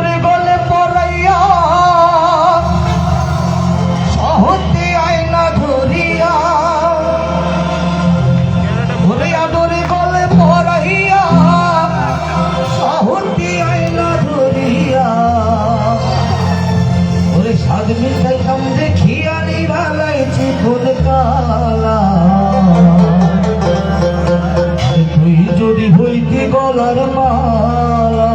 আদরে গলে পড়াইয়া সহজে আয়না ধরিয়া ওরে আদরে গলে পড়াইয়া সহজে আয়না ধরিয়া ওরে সাজমি দেখাম দেখিয়া নিরালাইছি ফুল কালা তুই যদি হইতি গলার মালা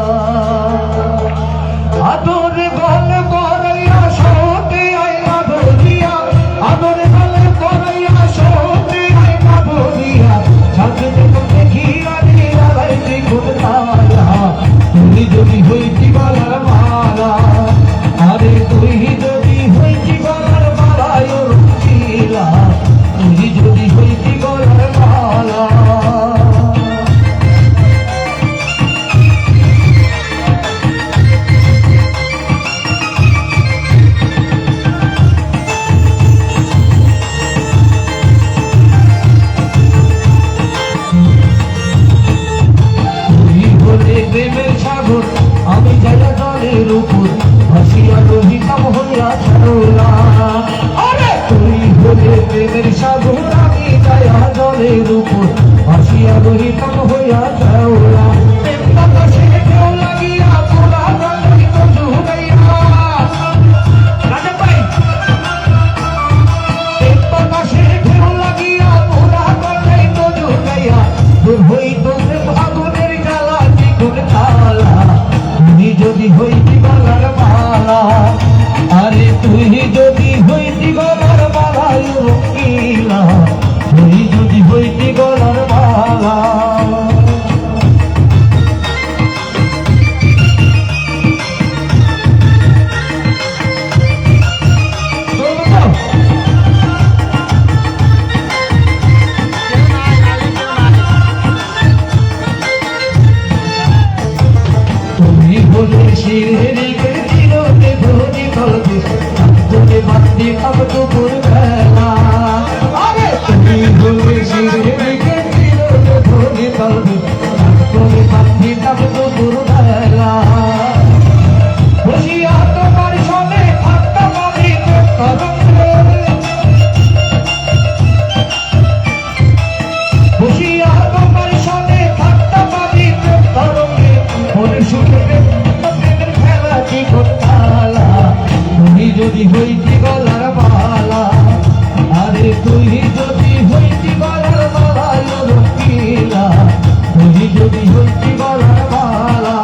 আদরে গলে পড়াইয়া সহজে আয়না ধরিয়া আদরে গলে পড়াইয়া সহজে আয়না ধরিয়া সাজমি দেখাম দেখিয়া নিরালাইছি ফুল কালা তুই যদি হইতি গলার মালা আরে তুই যদি হইতি গলার মালা রুচিলা তুই যদি হইতি গলার মালা তুই হলে প্রেমের সাগর আমি যাইয়া জলের উপর ভাসিয়া রহিতাম হইয়া ছাড়লা আরে তুই হলে প্রেমের সাগর আমি যাইয়া জলের উপর ভাসিয়া রহিতাম হইয়া ছাড়লা প্রেম বাতাসে ঢেউ লাগিয়া পোড়া গলায় তো জুড়াইয়া রাজা ভাই প্রেম বাতাসে ঢেউ লাগিয়া পোড়া গলায় তো জুড়াইয়া দূর হইতো প্রেম আগুনের জ্বালা দ্বিগুণ তালা তুই যদি হইতি গলার মালা আরে তুই যদি হইতি গলার মালা রঙিলা তুই যদি হইতি গলার মালা তুমি বলে শিরিকে দিলতে ধরে কলবে তোরে বাতি আব তো পুরবেলা আরে তুমি বলে শিরিকে দিলতে ধরে কলবে তোরে বাতি আব তো পুরবেলা বসিয়া তোমার সনে থাকতে পারি বসিয়া তোমার সনে থাকতে পারি তরঙ্গে মনে সুখে খেলা কি করতালা তুই যদি হইতি গলার মালা আরে তুই যদি হইতি গলার মালা রকিলা তুই যদি হইতি গলার মালা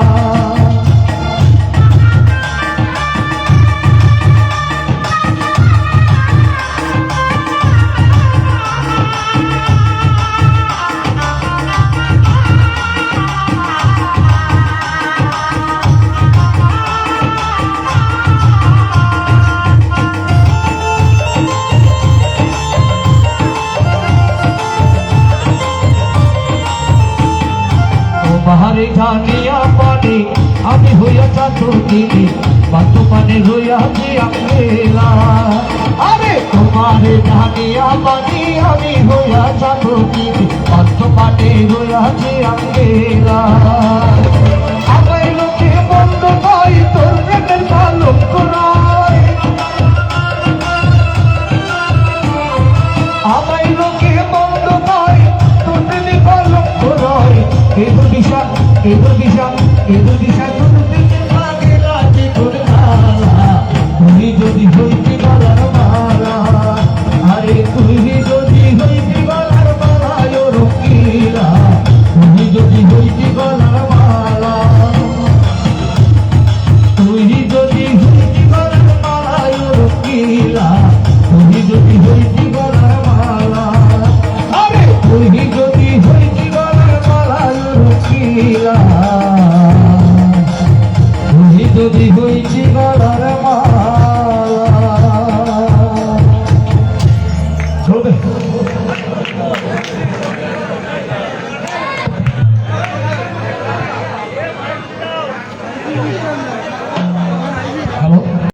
বাহারে ঢানিয়া পানি আমি হইয়া চাঁদো দিদি বাতু পানে রইয়াছি আঙ্গেলা আরে তোমারে ঢানিয়া পানি আমি হইয়া চাঁদো দিদি বাতু পানে রইয়াছি আঙ্গেলা আমায় লোকে বন্ধ ভাই তোর প্রেমের ভালো করায় আমায় লোকে বন্ধ ভাই তোর প্রেমের ভালো করায় এদো দিশা তোর দিকে লাগে রাজি করে মালা তুই যদি হইতি গলার মালা আরে তুই যদি হইতি গলার মালা রকিলা তুই যদি হইতি গলার মালা তুই যদি হইতি গলার মালা রকিলা তুই যদি হইতি গলার মালা আরে তুই যদি হইতি গলার মালা রকিলা তুই যদি হইতি গলার মালা চলবে